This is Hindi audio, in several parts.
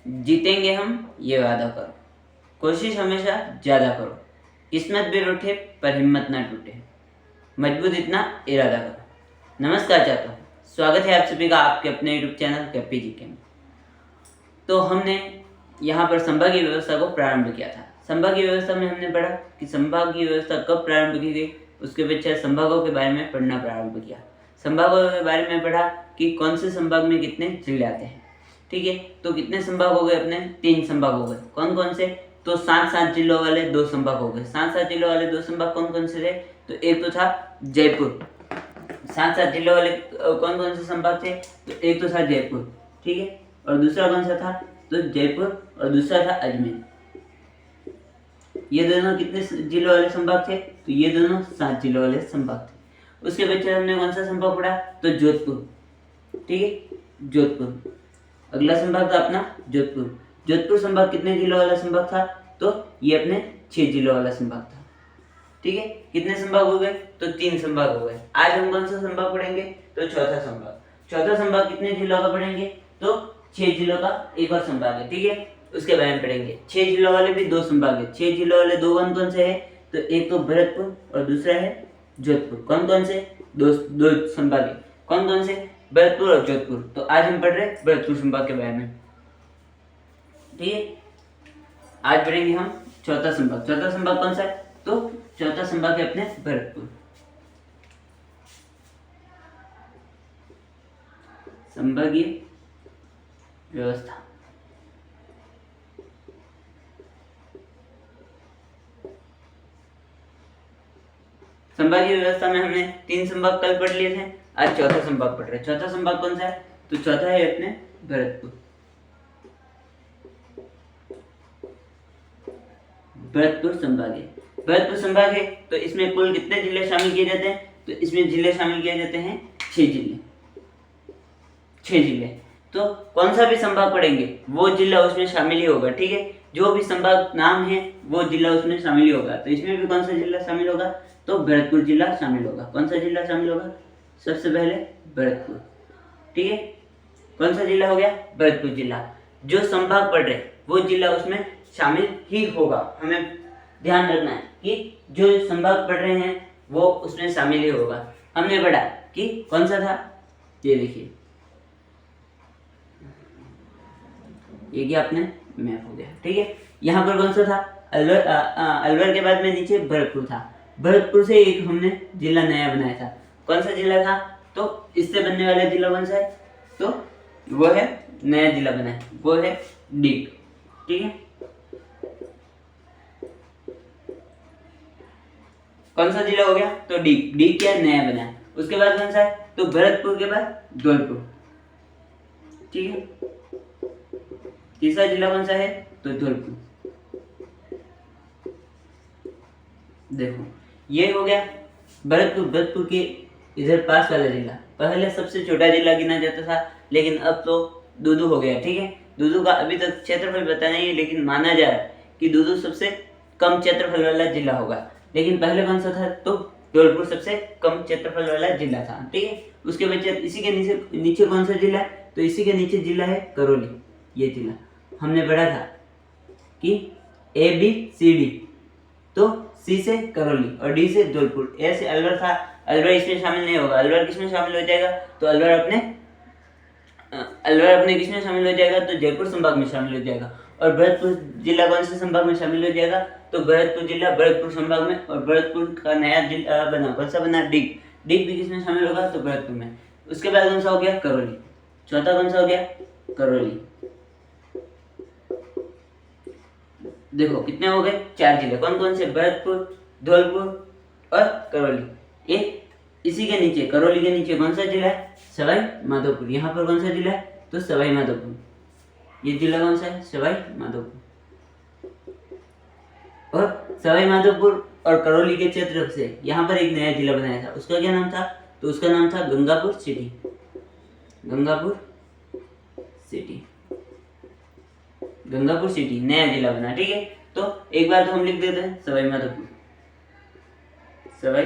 जीतेंगे हम ये वादा करो, कोशिश हमेशा ज़्यादा करो, किस्मत भी रूठे पर हिम्मत ना टूटे, मजबूत इतना इरादा करो। नमस्कार चाहता हूँ, स्वागत है आप सभी का आपके अपने यूट्यूब चैनल कैपी जीके में। तो हमने यहाँ पर संभागीय व्यवस्था को प्रारंभ किया था। संभागीय व्यवस्था में हमने पढ़ा कि संभागीय व्यवस्था कब प्रारंभ की गई, उसके पीछे संभागों के बारे में पढ़ना प्रारंभ किया। संभागों के बारे में पढ़ा कि कौन से संभाग में कितने जिले आते हैं। ठीक है, तो कितने संभाग हो गए अपने? 3 संभाग हो गए। कौन कौन से? तो 7-7 जिलों वाले 2 संभाग हो गए। 7-7 जिलों वाले 2 संभाग कौन कौन से थे? तो एक तो था जयपुर। 7-7 जिलों वाले कौन कौन से संभाग थे? तो एक तो था जयपुर, ठीक है, और दूसरा कौन सा था? तो जयपुर, और दूसरा था अजमेर। ये दोनों कितने जिलों वाले संभाग थे? तो ये दोनों 7 जिलों वाले संभाग थे। उसके पीछे हमने कौन सा संभाग पढ़ा? तो जोधपुर, ठीक है, जोधपुर। अगला संभाग था अपना जोधपुर। जोधपुर संभाग कितने जिलों वाला संभाग था? तो ये अपने 6 जिलों वाला संभाग था। ठीक है, कितने संभाग हो गए? तो 3 संभाग हो गए। आज हम कौन सा संभाग पढ़ेंगे? तो चौथा संभाग। चौथा संभाग कितने जिलों का पढ़ेंगे? तो 6 जिलों का एक और संभाग है, ठीक है, उसके बारे में पढ़ेंगे। 6 जिलों वाले भी 2 संभाग है। 6 जिलों वाले 2 कौन कौन से है? तो एक तो भरतपुर और दूसरा है जोधपुर। कौन कौन से? दो संभाग है। कौन कौन से? भरतपुर और जोधपुर। तो आज हम पढ़ रहे हैं भरतपुर संभाग के बारे में, ठीक है। आज पढ़ेंगे हम चौथा संभाग। चौथा संभाग कौन सा है? तो चौथा संभाग है अपने भरतपुर। संभागीय व्यवस्था। संभागीय व्यवस्था में हमने 3 संभाग कल पढ़ लिए थे, आज चौथा संभाग पढ़ रहे हैं। चौथा संभाग कौन सा है? तो चौथा है अपने भरतपुर। भरतपुर संभाग है। भरतपुर संभाग है तो इसमें कुल कितने जिले शामिल किए जाते हैं? तो इसमें जिले शामिल किए जाते हैं 6 जिले। 6 जिले। तो कौन सा भी संभाग पढ़ेंगे वो जिला उसमें शामिल ही होगा, ठीक है। जो भी संभाग नाम है वो जिला उसमें शामिल ही होगा। तो इसमें भी कौन सा जिला शामिल होगा? तो भरतपुर जिला शामिल होगा। कौन सा जिला शामिल होगा? सबसे पहले भरतपुर, ठीक है। कौन सा जिला हो गया? भरतपुर जिला। जो संभाग पढ़ रहे वो जिला उसमें शामिल ही होगा। हमें ध्यान रखना है कि जो संभाग पढ़ रहे हैं वो उसमें शामिल ही होगा। हमने पढ़ा कि कौन सा था, ये देखिए, ये क्या अपने मैप हो गया, ठीक है। यहाँ पर कौन सा था? अलवर। अलवर के बाद में नीचे भरतपुर था। भरतपुर से एक हमने जिला नया बनाया था। कौन सा जिला था? तो इससे बनने वाला जिला कौन सा है? तो वो है नया जिला बना है, वो है डीग, ठीक है। कौन सा जिला हो गया? तो डीग। डीग क्या नया बना है। उसके बाद कौन सा है? तो भरतपुर के बाद धौलपुर, ठीक है। तीसरा जिला कौन सा है? तो धौलपुर। देखो ये हो गया भरतपुर। भरतपुर के इधर पास वाला जिला पहले सबसे छोटा जिला गिना जाता था, लेकिन अब तो दूदू हो गया, ठीक है। दूदू का अभी तक क्षेत्रफल पता नहीं है, लेकिन माना जा रहा है कि दूदू सबसे कम क्षेत्रफल वाला जिला होगा। लेकिन पहले कौन सा था? तो धौलपुर सबसे कम क्षेत्रफल वाला जिला था, ठीक है। उसके बाद इसी के नीचे कौन सा जिला है? तो इसी के नीचे जिला है करौली। ये जिला हमने पढ़ा था कि ABCD, तो C से करौली और D से धौलपुर, A से अलवर था। अलवर इसमें शामिल नहीं होगा। अलवर किसमें शामिल हो जाएगा? तो अलवर अपने किसमें शामिल हो जाएगा? तो जयपुर संभाग में शामिल हो जाएगा। और भरतपुर जिला कौन से संभाग में शामिल हो जाएगा? तो भरतपुर जिला भरतपुर संभाग में। और भरतपुर का नया जिला बना, कौन सा बना? डीग। डीग भी किसमें शामिल होगा? तो भरतपुर में। उसके बाद कौन सा हो गया? करौली। चौथा कौन सा हो गया? करौली। देखो कितने हो गए? 4 जिले। कौन कौन से? भरतपुर, धौलपुर और करौली। एक इसी के नीचे, करौली के नीचे कौन सा जिला है? सवाई माधोपुर। यहाँ पर कौन सा जिला है? तो सवाई माधोपुर। ये जिला कौन सा है? सवाई माधोपुर। और सवाई माधोपुर और करौली के क्षेत्र से यहाँ पर एक नया जिला बनाया था। उसका क्या नाम था? तो उसका नाम था Gangapur city. Gangapur city. Gangapur city नया जिला बना, ठीक है। तो एक बार तो हम लिख देते हैं सवाई माधोपुर। सवाई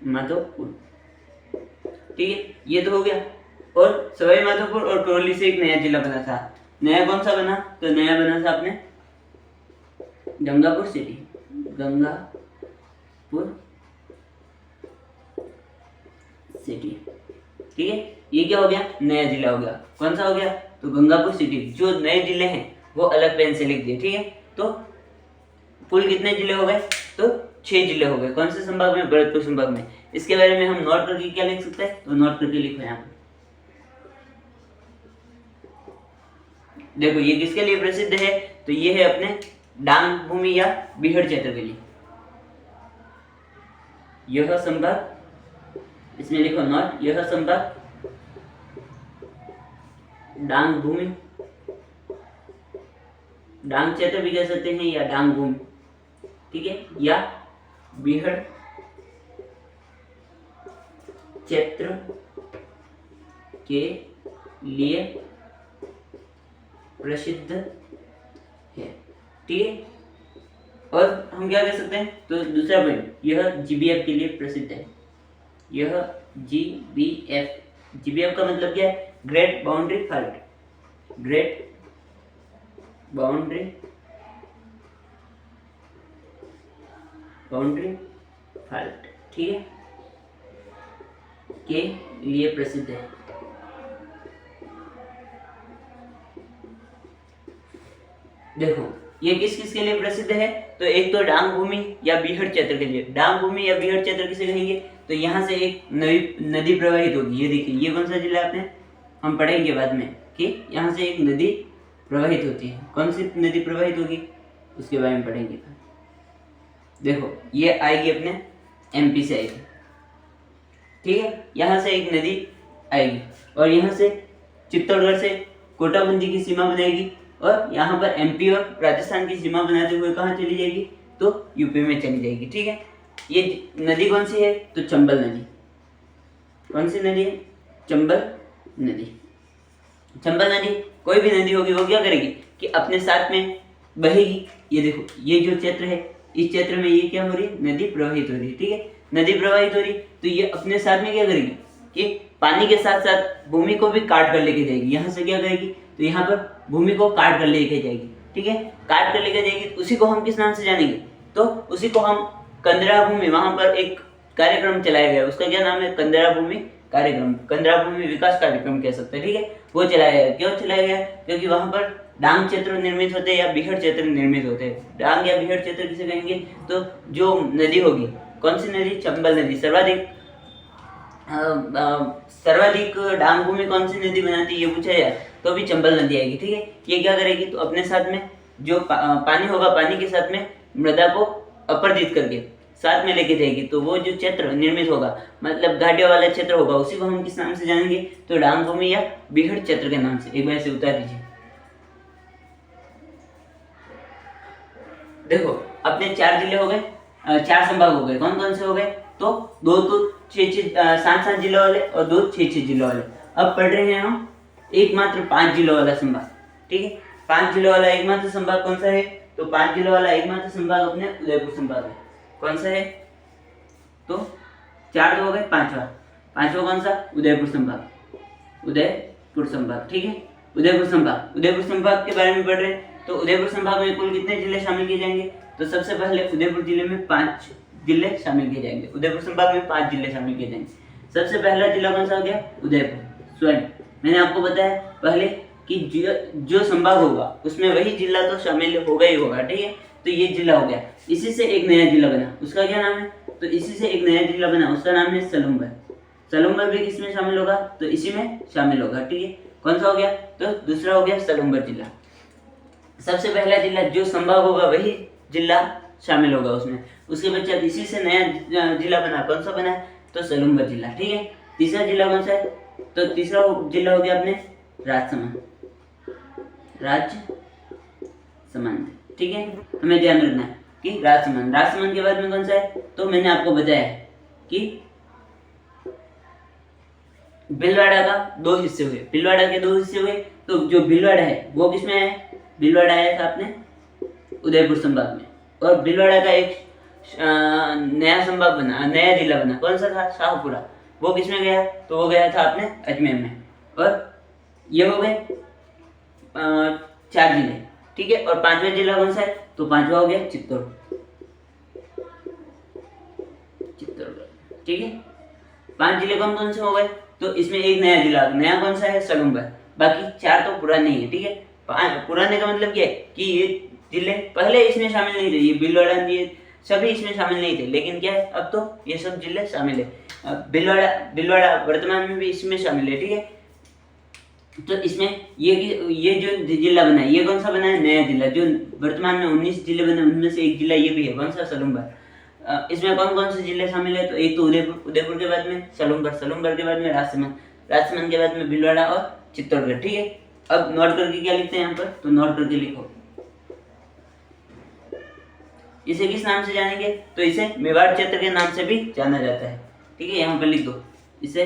माधोपुर, ठीक है, ये तो हो गया। और सवाई माधोपुर और करौली से एक नया जिला बना था। नया कौन सा बना? तो नया बना था अपने गंगापुर सिटी, गंगापुर सिटी। ठीक है, ये क्या हो गया? नया जिला हो गया। कौन सा हो गया? तो गंगापुर सिटी। जो नए जिले हैं वो अलग पेन से लिख दिए। ठीक है, तो कुल कितने जिले हो गए? तो 6 जिले हो गए। कौन से संभाग में? भरतपुर संभाग में। इसके बारे में हम नोट करके क्या लिख सकते हैं? तो नोट करके लिखो यहाँ पे। देखो ये किसके लिए प्रसिद्ध है? तो ये है अपने डांग भूमि या बीहड़ क्षेत्र के लिए। यह संभाग, इसमें लिखो नोट, यह संभाग डांग भूमि, डांग क्षेत्र भी कह सकते हैं या डांग भूमि, ठीक है, या बीहड़ क्षेत्र के लिए प्रसिद्ध है। ठीक है, और हम क्या कह सकते हैं? तो दूसरा पॉइंट, यह जीबीएफ के लिए प्रसिद्ध है। यह जीबीएफ, जीबीएफ का मतलब क्या है? Great boundary fault, great boundary fault, ठीक है, के लिए प्रसिद्ध है। देखो ये किस किस के लिए प्रसिद्ध है? तो एक तो डांग भूमि या बीहड़ क्षेत्र के लिए। डांग भूमि या बीहड़ क्षेत्र किसे कहेंगे? तो यहाँ से एक नदी प्रवाहित होगी। ये देखिए, ये कौन सा जिला आपने, हम पढ़ेंगे बाद में कि यहाँ से एक नदी प्रवाहित होती है। कौन सी नदी प्रवाहित होगी उसके बारे में पढ़ेंगे। देखो ये आएगी अपने एमपी से आएगी। ठीक है, यहाँ से एक नदी आएगी और यहाँ से चित्तौड़गढ़ से कोटाबंदी की सीमा बनाएगी और यहाँ पर एमपी और राजस्थान की सीमा बनाते हुए कहाँ चली जाएगी? तो यूपी में चली जाएगी। ठीक है, ये नदी कौन सी है? तो चंबल नदी। कौन सी नदी है? चंबल नदी। चंबल नदी, कोई भी नदी होगी वो क्या करेगी कि अपने साथ में बहेगी। ये देखो, ये जो क्षेत्र है, इस क्षेत्र में ये क्या हो रही है? नदी प्रवाहित हो रही है। ठीक है, नदी प्रवाहित हो रही, तो ये अपने साथ में क्या करेगी कि पानी के साथ साथ भूमि को भी काट कर लेके जाएगी। यहाँ से क्या करेगी? तो यहाँ पर भूमि को काट कर लेके जाएगी। ठीक है, काट कर लेके जाएगी, तो उसी को हम किस नाम से जानेंगे? तो उसी को हम कंदरा भूमि, वहां पर एक कार्यक्रम चलाया गया, उसका क्या नाम है? कंदरा भूमि कार्यक्रम, कंदरा भूमि विकास कार्यक्रम कह सकते हैं। ठीक है, वो चलाया गया। क्यों चलाया गया? क्योंकि वहां पर डांग क्षेत्र निर्मित होते हैं या बीहड़ क्षेत्र निर्मित होते हैं। डांग या बीहड़ क्षेत्र किसे कहेंगे? तो जो नदी होगी, कौन सी नदी? चंबल नदी। सर्वाधिक डांग भूमि कौन सी नदी बनाती है ये पूछा जाए तो भी चंबल नदी आएगी। ठीक है, ये क्या करेगी? तो अपने साथ में जो पानी होगा, पानी के साथ में मृदा को अपर्दित करके साथ में लेके जाएगी। तो वो जो क्षेत्र निर्मित होगा, मतलब घाटियों वाला क्षेत्र होगा, उसी को हम किस नाम से जानेंगे? तो डांग भूमि या बीहड़ क्षेत्र के नाम से। एक बार से उतार दीजिए। देखो अपने 4 जिले हो गए, 4 संभाग हो गए। कौन कौन से हो गए? तो 2 तो 7 जिलों वाले और 2 6 जिलों वाले। अब पढ़ रहे हैं हम एकमात्र 5 जिलों वाला संभाग। ठीक है, 5 जिलों वाला एकमात्र संभाग कौन सा है? तो 5 जिलों वाला एकमात्र संभाग अपने उदयपुर संभाग है। कौन सा है? तो 4 तो हो गए, पांचवा कौन सा? उदयपुर संभाग, उदयपुर संभाग। ठीक है, उदयपुर संभाग के बारे में पढ़ रहे हैं। तो उदयपुर संभाग में कुल कितने जिले शामिल किए जाएंगे? तो सबसे पहले उदयपुर जिले में 5 जिले शामिल किए जाएंगे। उदयपुर संभाग में 5 जिले शामिल किए जाएंगे। सबसे पहला जिला कौन सा हो गया? उदयपुर। स्वयं मैंने आपको बताया पहले कि जो संभाग होगा उसमें वही जिला तो शामिल होगा ही होगा। ठीक है, तो ये जिला हो गया। इसी से एक नया जिला बना, उसका क्या नाम है? तो इसी से एक नया जिला बना, उसका नाम है सलूम्बर। सलूम्बर भी किसमें शामिल होगा? तो इसी में शामिल होगा। ठीक है, कौन सा हो गया? तो दूसरा हो गया सलूम्बर जिला। सबसे पहला जिला जो संभाग होगा वही जिला शामिल होगा उसमें। उसके पश्चात इसी से नया जिला बना, कौन सा बना? तो सलूम्बर जिला। ठीक है, तीसरा जिला कौन सा है? तो तीसरा जिला हो गया अपने राजसमंद। ठीक है, हमें ध्यान रखना है कि राजसमंद के बाद में कौन सा है? तो मैंने आपको बताया कि भीलवाड़ा का 2 हिस्से हुए। भीलवाड़ा के 2 हिस्से हुए, तो जो भीलवाड़ा है वो किसमें है? भीलवाड़ा आया था अपने उदयपुर संभाग में। और भीलवाड़ा का एक नया संभाग बना, नया जिला बना। कौन सा था? शाहपुरा। वो किसमें गया? तो वो गया था अपने अजमेर में। और ये हो गए 4 जिले, ठीक है। और 5वां जिला कौन सा है? तो 5वां हो गया चित्तौड़गढ़, ठीक है। 5 जिले कौन कौन से हो गए? तो इसमें एक नया जिला, नया कौन सा है? सलूमगढ़। बाकी 4 तो पुराने ही है, ठीक है। पुराने का मतलब क्या है कि ये जिले पहले इसमें शामिल नहीं थे, ये भीलवाड़ा ये सभी इसमें शामिल नहीं थे, लेकिन क्या है अब तो ये सब जिले शामिल है। भीलवाड़ा वर्तमान में भी इसमें शामिल है, ठीक है। तो इसमें ये जो जिला बना है, ये कौन सा बना है? नया जिला। जो वर्तमान में 19 जिले बने उनमें से एक जिला ये भी है, कौन सा? सलूमगढ़। इसमें कौन कौन से जिले शामिल है? तो एक तो उदयपुर के बाद में सलूमगढ़ के बाद में राजसमंद के बाद में भीलवाड़ा और चित्तौड़गढ़, ठीक है। अब नोट करके क्या लिखते हैं यहाँ पर? तो नोट करके लिखो, इसे किस नाम से जानेंगे? तो इसे मेवाड़ क्षेत्र के नाम से भी जाना जाता है, ठीक है। यहाँ पर लिख दो इसे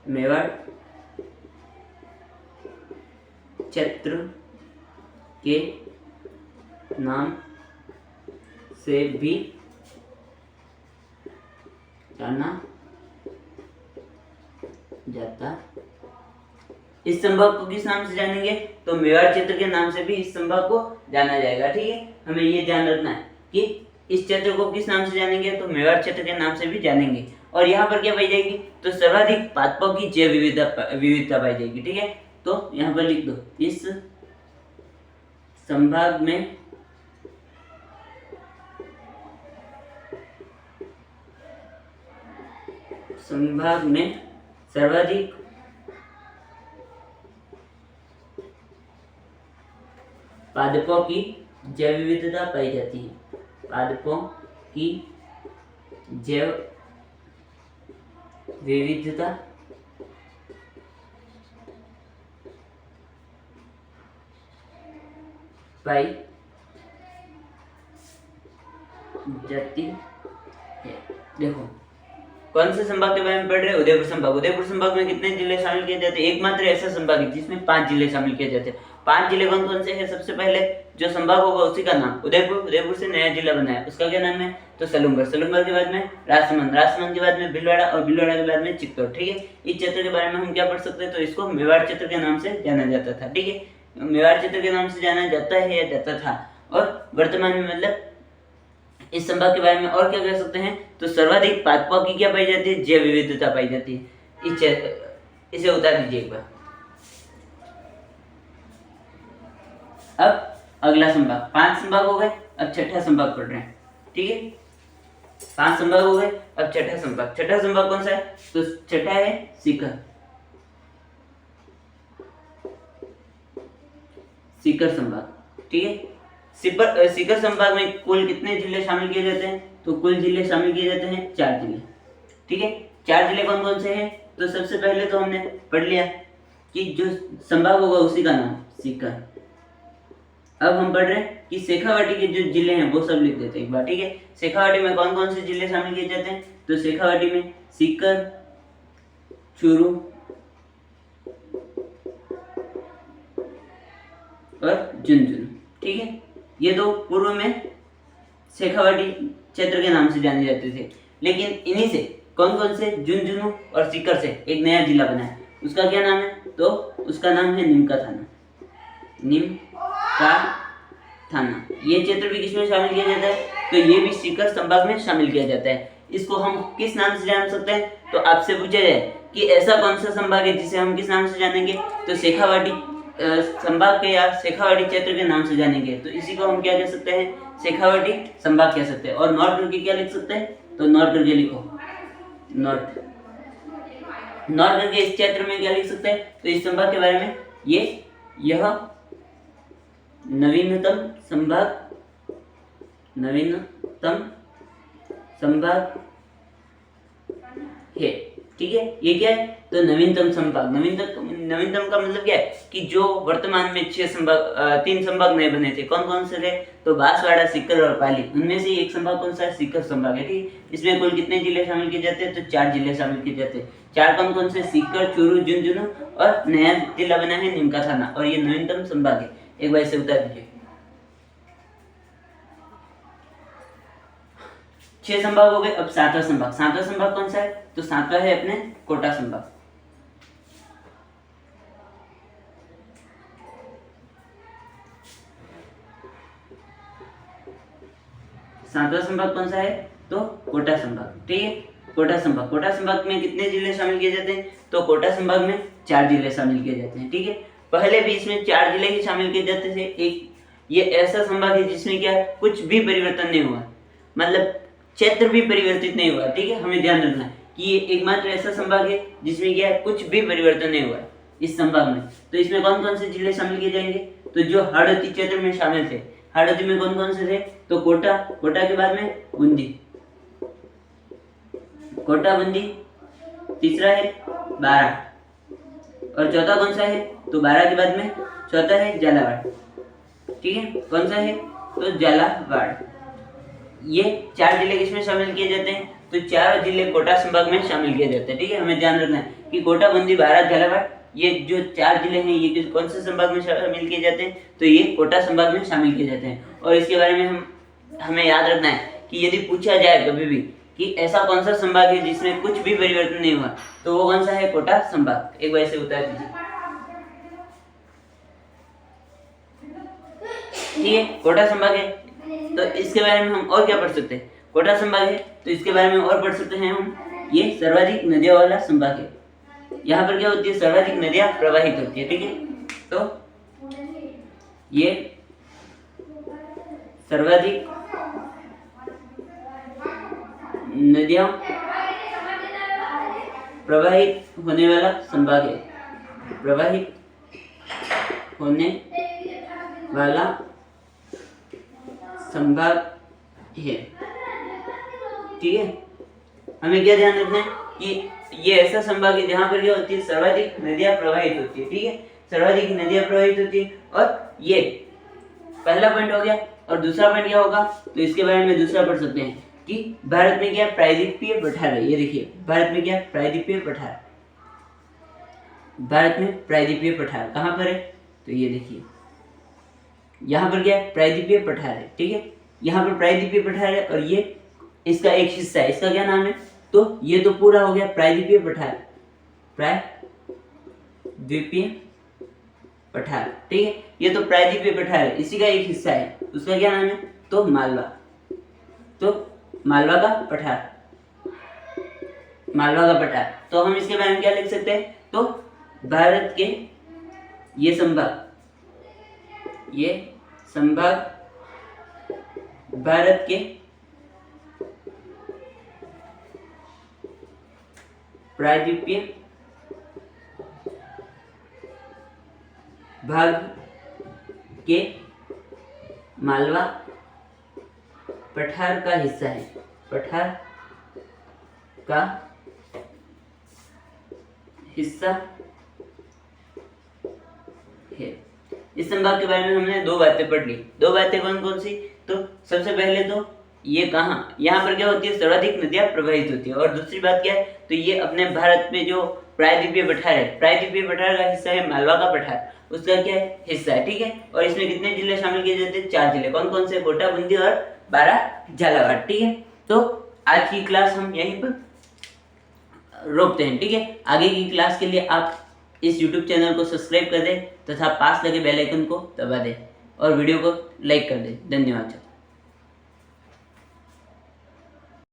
मेवाड़ क्षेत्र के नाम से भी जाना जाता। इस संभाग को किस नाम से जानेंगे? तो मेवाड़ क्षेत्र के नाम से भी इस संभाग को जाना जाएगा, ठीक है। हमें ये ध्यान रखना है कि इस क्षेत्र को किस नाम से जानेंगे? तो मेवाड़ क्षेत्र के नाम से भी जानेंगे। और यहाँ पर क्या पाई जाएगी? तो सर्वाधिक पादपों की जैव विविधता पाई जाएगी, ठीक है। तो यहाँ पर लिख दो, इस संभाग में सर्वाधिक पादपों की जैव विविधता पाई जाती है। पादपों की जैव विविधता पाई जाती है। देखो कौन से संभाग के बारे में पढ़ रहे हैं? उदयपुर संभाग में कितने जिले शामिल किए जाते हैं? एकमात्र ऐसा संभाग है जिसमें 5 जिले शामिल किए जाते हैं। 5 जिले कौन कौन से हैं? सबसे पहले जो संभाग होगा उसी का नाम उदयपुर से नया जिला बना है, उसका क्या नाम है? तो सलूमगढ़ के बाद में राजसमंद के बाद में भीलवाड़ा और भीलवाड़ा के बाद में चित्तौड़, ठीक है। इस क्षेत्र के बारे में हम क्या पढ़ सकते हैं? तो इसको मेवाड़ क्षेत्र के नाम से जाना जाता था, ठीक है। मेवाड़ क्षेत्र के नाम से जाना जाता है या जाता था। और वर्तमान में मतलब इस संभाग के बारे में और क्या कह सकते हैं? तो सर्वाधिक पादपों की क्या पाई जाती है? जैव विविधता पाई जाती है। इसे उतार दीजिए एक बार। अब अगला संभाग, 5 संभाग हो गए, अब छठा संभाग पढ़ रहे हैं, ठीक है। 5 संभाग हो गए, अब छठा संभाग कौन सा है? तो छठा है सीकर संभाग, ठीक है। सीकर संभाग में कुल कितने जिले शामिल किए जाते हैं? तो कुल जिले शामिल किए जाते हैं 4 जिले, ठीक है। 4 जिले कौन कौन से हैं? तो सबसे पहले तो हमने पढ़ लिया कि जो संभाग होगा उसी का नाम सीकर। अब हम पढ़ रहे हैं कि शेखावाटी के जो जिले हैं वो सब लिख देते हैं एक बार, ठीक है। शेखावाटी में कौन कौन से जिले शामिल किए जाते हैं? तो शेखावाटी में सीकर, चूरू और झुंझुनू, ठीक है। ये दो पूर्व में शेखावाटी क्षेत्र के नाम से जाने जाते थे, लेकिन इन्हीं से कौन कौन से? झुंझुनू और सीकर से एक नया जिला बना है, उसका क्या नाम है? तो उसका नाम है नीम का थाना। ये क्षेत्र भी किसमें शामिल किया जाता है? तो ये भी सीकर संभाग में शामिल किया जाता है। इसको हम किस नाम से जान सकते हैं? तो आपसे पूछा जाए कि ऐसा कौन सा संभाग है जिसे हम किस नाम से जानेंगे? तो शेखावाटी संभाग के या शेखावाटी क्षेत्र के नाम से जानेंगे, तो इसी को हम क्या कह सकते हैं? शेखावाटी संभाग कह सकते हैं। और नोट करके क्या लिख सकते हैं? तो नोट करके लिखो, नोट करके इस क्षेत्र में क्या लिख सकते हैं? तो इस संभाग के बारे में यह नवीनतम संभाग है, ठीक है। ये क्या है? तो नवीनतम संभाग। नवीनतम का मतलब क्या है कि जो वर्तमान में 3 संभाग नए बने थे, कौन कौन से थे? तो बांसवाड़ा, सीकर और पाली। उनमें से एक संभाग कौन सा है? सीकर संभाग है, ठीक है। इसमें कुल कितने जिले शामिल किए जाते हैं? तो 4 जिले शामिल किए जाते हैं। 4 कौन कौन से? सीकर, चूरू, झुंझुनू और नया जिला बना है नीम का थाना, और ये नवीनतम संभाग है। एक बार इसे उतार दीजिए। 6 संभाग हो गए। अब 7वां संभाग, 7वां संभाग कौन सा है? तो 7वां है अपने कोटा संभाग। 7वां संभाग कौन सा है? तो कोटा संभाग। ठीक है, कोटा संभाग। कोटा संभाग में कितने जिले शामिल किए जाते हैं? तो कोटा संभाग में 4 जिले शामिल किए जाते हैं। ठीक है, पहले भी इसमें 4 जिले ही शामिल किए जाते थे। एक ये ऐसा संभाग है जिसमें क्या है, कुछ भी परिवर्तन नहीं हुआ, मतलब क्षेत्र भी परिवर्तित नहीं हुआ। ठीक है, हमें ध्यान रखना है कि ये एकमात्र ऐसा संभाग है जिसमें क्या है, कुछ भी परिवर्तन नहीं हुआ इस संभाग में। तो इसमें कौन कौन से जिले शामिल किए जाएंगे? तो जो हाड़ौती क्षेत्र में शामिल थे, हाड़ौती में कौन कौन से थे? तो कोटा, कोटा के बाद में बूंदी, कोटा बूंदी। तीसरा है बारा, और चौथा कौन सा है? तो बारा के बाद में चौथा है झालावाड़। ठीक है, कौन सा है? तो झालावाड़। ये 4 जिले किसमें शामिल किए जाते हैं? तो 4 जिले कोटा संभाग में शामिल किए जाते हैं। ठीक है, हमें ध्यान रखना है कि कोटा, बूंदी, बारा, झालावाड़, ये जो 4 जिले हैं ये कौन से संभाग में शामिल किए जाते हैं? तो ये कोटा संभाग में शामिल किए जाते हैं। और इसके बारे में हमें याद रखना है कि यदि पूछा जाए कभी भी कि ऐसा कौन सा संभाग है जिसमें कुछ भी परिवर्तन नहीं हुआ, तो वो कौन सा है? कोटा संभाग। एक बार इसे उतार दीजिए। ठीक है, कोटा संभाग है। तो इसके बारे में हम और क्या पढ़ सकते हैं? कोटा संभाग है तो इसके बारे में और पढ़ सकते हैं हम, ये सर्वाधिक नदियों वाला संभाग है। यहाँ पर क्या होती है? सर्वाधिक नदियां प्रवाहित होती है। ठीक है, तो ये सर्वाधिक नदियां प्रवाहित होने वाला संभाग है, प्रवाहित होने वाला संभाग है। ठीक है, हमें क्या ध्यान रखना है कि ये ऐसा संभाग है जहां पर क्या होती है? सर्वाधिक नदियां प्रवाहित होती है। ठीक है, सर्वाधिक नदियां प्रवाहित होती है। और ये पहला पॉइंट हो गया। और दूसरा पॉइंट क्या होगा? तो इसके बारे में दूसरा पढ़ सकते हैं कि भारत में क्या प्रायद्वीपीय पठार है। ये देखिए, भारत में क्या प्रायद्वीपीय पठार, भारत में प्रायद्वीपीय पठार कहाँ पर है? तो ये देखिए, यहाँ पर क्या प्रायद्वीपीय पठार है। ठीक है, यहाँ पर प्रायद्वीपीय पठार है और ये इसका एक हिस्सा है। इसका क्या नाम है? तो ये तो पूरा हो गया प्रायद्वीपीय पठार, प्रायद्वीपीय पठार। ठीक है, ये तो प्रायद्वीपीय पठार है, इसी का एक हिस्सा है। उसका क्या नाम है? तो मालवा, तो मालवा का पठार, मालवा का पठार। तो हम इसके बारे में क्या लिख सकते हैं? तो भारत के ये संभाग भारत के प्रायद्वीपीय भाग के मालवा पठार का हिस्सा है, पठार का हिस्सा है। इस संभाग के बारे में हमने 2 बातें पढ़ ली। 2 बातें कौन कौन सी? तो सबसे पहले तो ये कहाँ, यहाँ पर क्या होती है? सर्वाधिक नदियां प्रवाहित होती है। और दूसरी बात क्या है? तो ये अपने भारत में जो प्रायद्वीपीय पठार है, प्रायद्वीपीय पठार का हिस्सा है मालवा का पठार, उसका क्या है? हिस्सा है। ठीक है, और इसमें कितने जिले शामिल किए जाते हैं? 4 जिले। कौन कौन से? कोटा, बूंदी और बारा, झालावाड़। ठीक है, तो आज की क्लास हम यहीं पर रोकते हैं। ठीक है, आगे की क्लास के लिए आप इस YouTube चैनल को सब्सक्राइब कर दें तथा पास लगे बेल आइकन को दबा दें और वीडियो को लाइक कर दें। धन्यवाद।